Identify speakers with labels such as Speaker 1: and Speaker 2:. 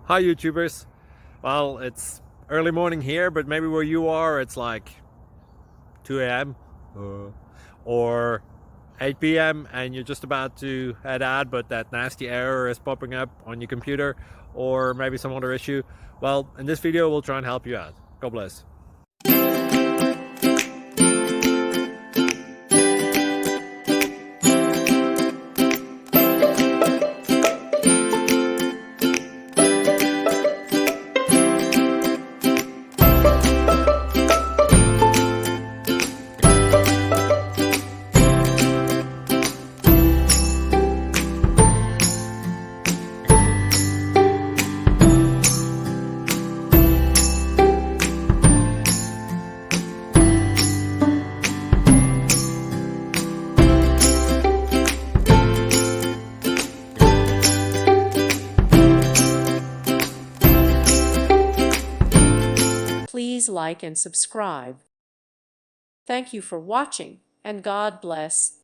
Speaker 1: Hi YouTubers. Well, it's early morning here, but maybe where you are it's like 2 a.m. or 8 p.m. and you're just about to head out, but that nasty error is popping up on your computer, or maybe some other issue. Well, in this video we'll try and help you out. God bless.
Speaker 2: Please like and subscribe. Thank you for watching, and God bless.